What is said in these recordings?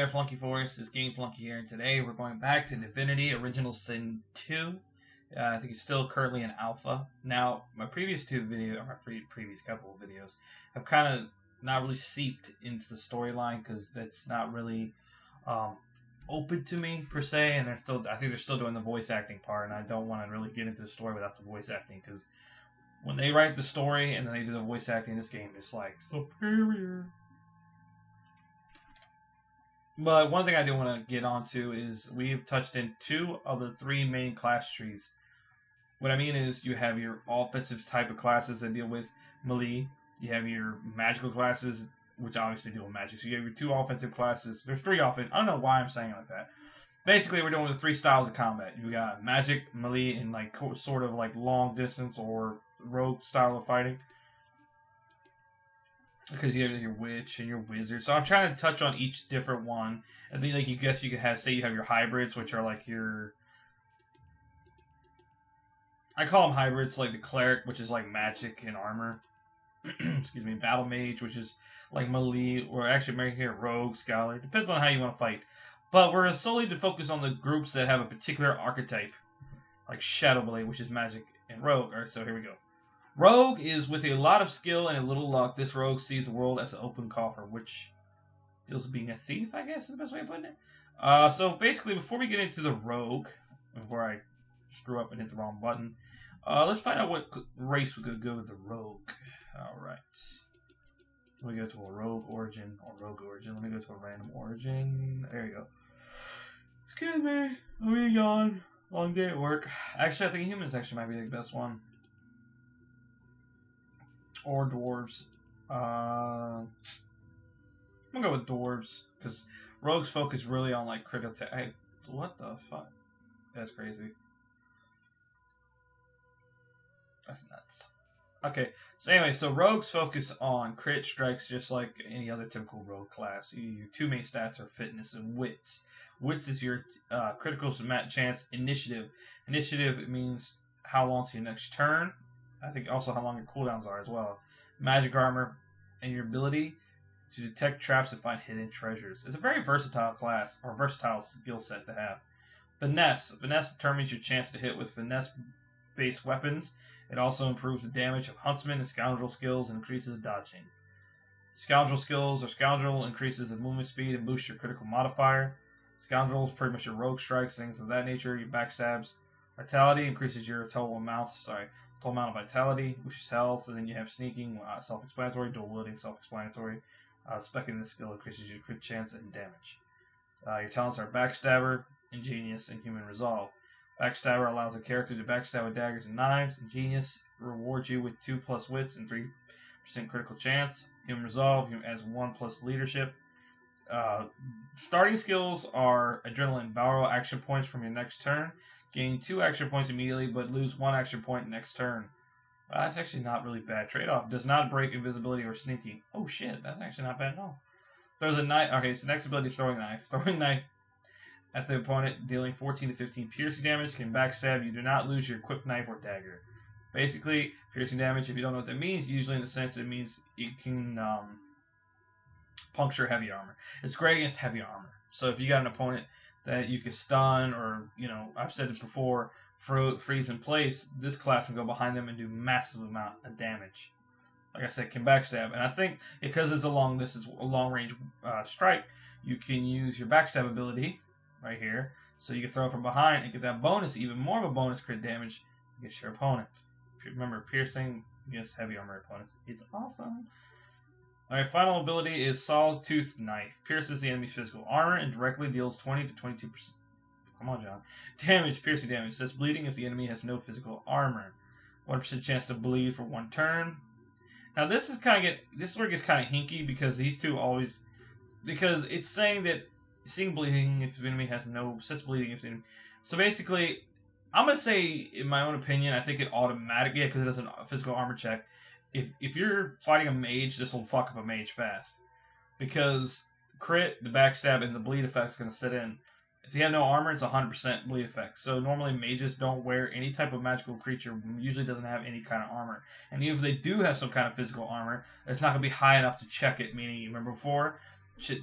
there, Flunky Force. It's Game Flunky here, and today we're going back to Divinity Original Sin 2. I think it's still currently in alpha. Now, my previous previous couple of videos have kind of not really seeped into the storyline because that's not really open to me per se, and I think they're still doing the voice acting part, and I don't want to really get into the story without the voice acting because when they write the story and then they do the voice acting in this game, it's like superior. But one thing I do want to get onto is we've touched in 2 of the 3 main class trees. What I mean is you have your offensive type of classes that deal with melee. You have your magical classes, which obviously deal with magic. So you have your 2 offensive classes. There's 3 offensive. I don't know why I'm saying it like that. Basically, we're doing the 3 styles of combat. You got magic, melee, and like sort of like long distance or rogue style of fighting. Because you have your witch and your wizard. So I'm trying to touch on each different one. And then like you could have, say you have your hybrids, which are like your, I call them hybrids, like the cleric, which is like magic and armor. Excuse me, battle mage, which is like melee, or actually maybe here rogue, scholar. Depends on how you want to fight. But we're solely to focus on the groups that have a particular archetype. Like Shadow Blade, which is magic, and rogue. Alright, so here we go. Rogue is with a lot of skill and a little luck. This rogue sees the world as an open coffer, which deals with being a thief, I guess is the best way of putting it. So basically, before we get into the rogue, before I screw up and hit the wrong button, let's find out what race we could go with the rogue. Alright. Let me go to a rogue origin, or rogue origin. Let me go to a random origin. There you go. Excuse me. I'm being gone. Long day at work. Actually, I think humans actually might be the best one. Or dwarves. I'm gonna go with dwarves because rogues focus really on like critical. Hey, what the fuck? That's crazy. That's nuts. Okay, so anyway, so rogues focus on crit strikes just like any other typical rogue class. Your 2 main stats are fitness and wits. Wits is your critical chance. Initiative. Initiative means how long to your next turn. I think also how long your cooldowns are as well. Magic armor, and your ability to detect traps and find hidden treasures. It's a very versatile class, or versatile skill set to have. Finesse. Finesse determines your chance to hit with finesse-based weapons. It also improves the damage of huntsman and scoundrel skills and increases dodging. Scoundrel skills or scoundrel increases the movement speed and boosts your critical modifier. Scoundrel is pretty much your rogue strikes, things of that nature. Your backstabs. Vitality increases your total amount of vitality, which is health, and then you have sneaking, self-explanatory, dual wielding, self-explanatory. Specking this skill increases your crit chance and damage. Your talents are Backstabber, Ingenious, and Human Resolve. Backstabber allows a character to backstab with daggers and knives. Ingenious rewards you with 2+ wits and 3% critical chance. Human Resolve adds 1+ leadership. Starting skills are Adrenaline, borrow action points from your next turn. Gain 2 action points immediately, but lose 1 action point next turn. That's actually not really bad trade-off. Does not break invisibility or sneaking. Oh shit, that's actually not bad at all. Throws a knife. Okay, so next ability, Throwing Knife. Throwing Knife at the opponent, dealing 14 to 15 piercing damage. Can backstab. You do not lose your equipped knife or dagger. Basically, piercing damage, if you don't know what that means, usually in the sense it means it can puncture heavy armor. It's great against heavy armor. So if you got an opponent that you can stun, or, you know, I've said it before, freeze in place, this class can go behind them and do massive amount of damage. Like I said, can backstab. And I think because it's a long range strike, you can use your backstab ability right here. So you can throw it from behind and get that bonus, even more of a bonus crit damage against your opponent. Remember, piercing against heavy armor opponents is awesome. Alright, final ability is Sawtooth Knife. Pierces the enemy's physical armor and directly deals 20 to 22%. Come on, John. Damage, piercing damage. Says bleeding if the enemy has no physical armor. 1% chance to bleed for 1 turn. Now this is where it gets kind of hinky because these two always, because it's saying that seeing bleeding if the enemy has no sets bleeding if the enemy. So basically, I'm gonna say in my own opinion, I think it automatically, because it does a physical armor check. If you're fighting a mage, this will fuck up a mage fast. Because crit, the backstab, and the bleed effect is going to set in. If you have no armor, it's 100% bleed effect. So normally mages don't wear any type of magical creature, usually doesn't have any kind of armor. And even if they do have some kind of physical armor, it's not going to be high enough to check it, meaning, you remember before,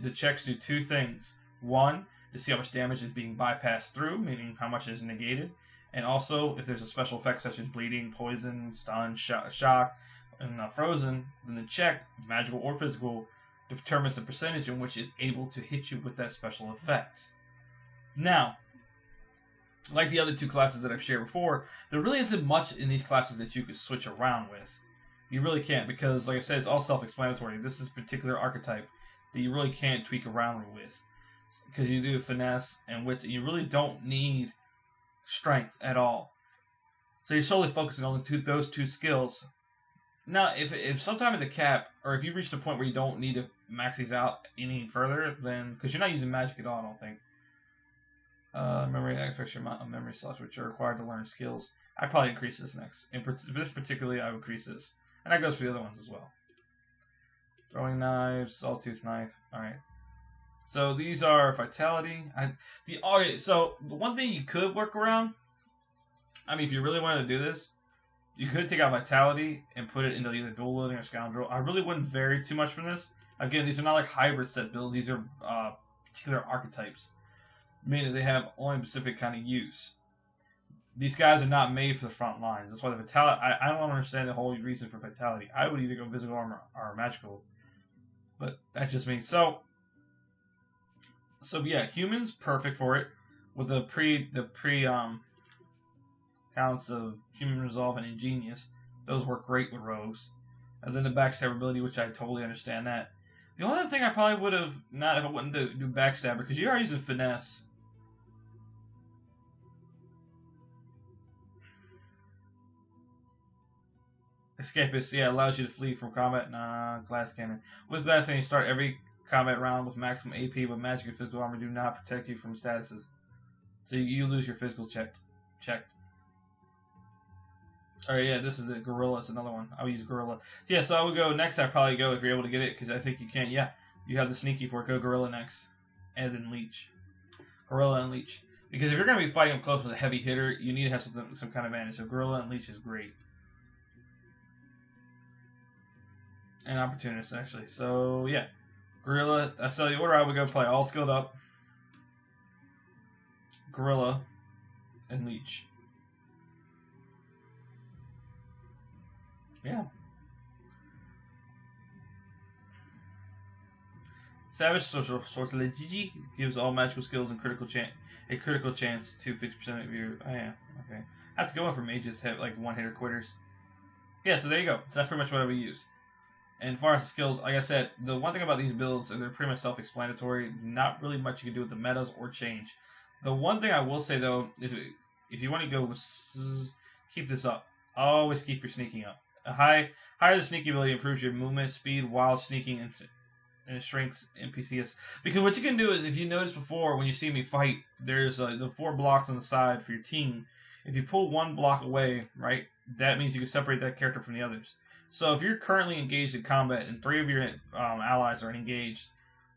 the checks do 2 things. One, to see how much damage is being bypassed through, meaning how much is negated. And also, if there's a special effect such as bleeding, poison, stun, shock, and frozen, then the check, magical or physical, determines the percentage in which it's able to hit you with that special effect. Now, like the other two classes that I've shared before, there really isn't much in these classes that you could switch around with. You really can't, because, like I said, it's all self-explanatory. This is a particular archetype that you really can't tweak around with, because you do finesse and wits, and you really don't need strength at all. So you're solely focusing on those two skills. Now, if sometime in the cap, or if you reach the point where you don't need to max these out any further, then, because you're not using magic at all, I don't think. Memory affects your amount of memory slots which are required to learn skills. I'd probably increase this next. And for this particularly, I would increase this. And that goes for the other ones as well. Throwing knives, sawtooth knife. Alright. So these are vitality. So the one thing you could work around, I mean, if you really wanted to do this, you could take out vitality and put it into either dual wielding or scoundrel. I really wouldn't vary too much from this. Again, these are not like hybrid set builds. These are particular archetypes, meaning they have only specific kind of use. These guys are not made for the front lines. That's why the vitality. I don't understand the whole reason for vitality. I would either go physical armor or magical, but that's just me. So yeah, humans perfect for it with the pre talents of human resolve and ingenious. Those work great with rogues, and then the backstab ability, which I totally understand that. The only other thing I probably would have not if I wouldn't do backstabber, because you are using finesse. Escapist, yeah, allows you to flee from combat. Nah, glass cannon. With glass cannon, you start every combat round with maximum AP, but magic and physical armor do not protect you from statuses. So you lose your physical check. Alright, yeah, this is it. Gorilla is another one. I would use Gorilla. So, yeah, so I would go next. I'd probably go if you're able to get it, because I think you can. Yeah, you have the sneaky for it. Go Gorilla next. And then Leech. Gorilla and Leech. Because if you're going to be fighting up close with a heavy hitter, you need to have some kind of advantage. So Gorilla and Leech is great. And Opportunist, actually. So, yeah. Gorilla. So the order I would go play all skilled up. Gorilla and Leech. Yeah. Savage Sortilegi gives all magical skills and critical chance to 50% of your. Oh yeah, okay. That's a good one for mages to have like one-hitter quitters. Yeah, so there you go. So that's pretty much what I would use. And as far as the skills, like I said, the one thing about these builds is they're pretty much self-explanatory. Not really much you can do with the metas or change. The one thing I will say though, if you want to go with, keep this up. Always keep your sneaking up. Higher the sneaky ability improves your movement speed while sneaking and it shrinks NPCs. Because what you can do is, if you notice before when you see me fight, there's the 4 blocks on the side for your team. If you pull 1 block away, right, that means you can separate that character from the others. So if you're currently engaged in combat and 3 of your allies are engaged,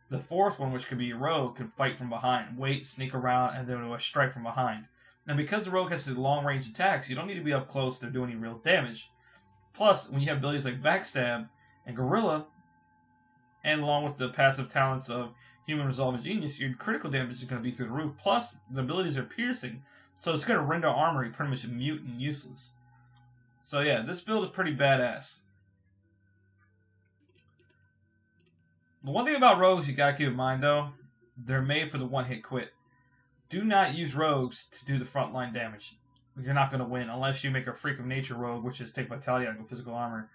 the 4th one, which could be your rogue, can fight from behind, wait, sneak around, and then strike from behind. And because the rogue has the long range attacks, you don't need to be up close to do any real damage. Plus, when you have abilities like Backstab and Gorilla, and along with the passive talents of Human Resolve and Genius, your critical damage is going to be through the roof. Plus, the abilities are piercing, so it's going to render armor pretty much mute and useless. So yeah, this build is pretty badass. The one thing about rogues you got to keep in mind, though, they're made for the one-hit quit. Do not use rogues to do the frontline damage. You're not going to win unless you make a Freak of Nature rogue, which is take vitality out of physical armor.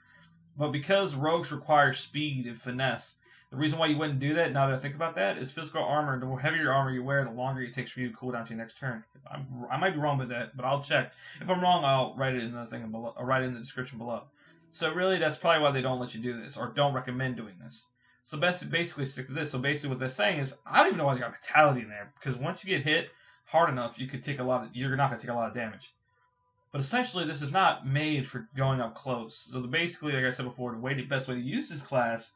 But because rogues require speed and finesse, the reason why you wouldn't do that, now that I think about that, is physical armor. The heavier armor you wear, the longer it takes for you to cool down to your next turn. I might be wrong with that, but I'll check. If I'm wrong, I'll write it in the thing below. I'll write it in the description below. So really, that's probably why they don't let you do this, or don't recommend doing this. So basically stick to this. So basically what they're saying is, I don't even know why they got vitality in there, because once you get hit hard enough, you're not going to take a lot of damage. But essentially, this is not made for going up close. So basically, like I said before, the best way to use this class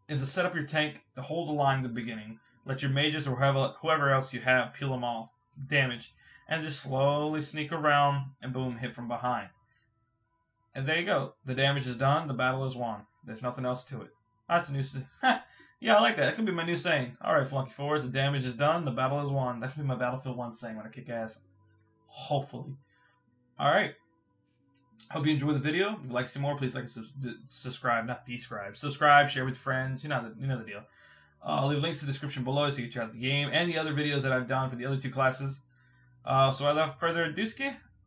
is to set up your tank, to hold the line at the beginning, let your mages or whoever else you have peel them off, damage, and just slowly sneak around and boom, hit from behind. And there you go. The damage is done. The battle is won. There's nothing else to it. That's new. Yeah, I like that. That could be my new saying. Alright, Flunky Force, the damage is done, the battle is won. That could be my Battlefield 1 saying when I kick ass. Hopefully. Alright. Hope you enjoyed the video. If you'd like to see more, please like and subscribe. Not describe. Subscribe, share with friends. You know the deal. I'll leave links in the description below so you can check out the game and the other videos that I've done for the other 2 classes. So without further ado,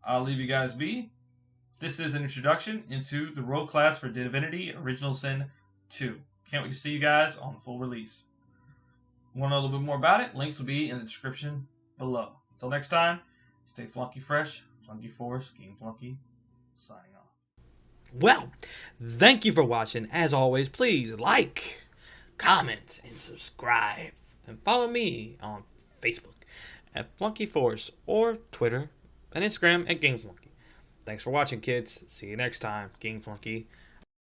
I'll leave you guys be. This is an introduction into the rogue class for Divinity Original Sin 2. Can't wait to see you guys on the full release. Want to know a little bit more about it? Links will be in the description below. Until next time, stay flunky fresh. Flunky Force, Game Flunky, signing off. Well, thank you for watching. As always, please like, comment, and subscribe. And follow me on Facebook at Flunky Force or Twitter and Instagram at Game Flunky. Thanks for watching, kids. See you next time. Game Flunky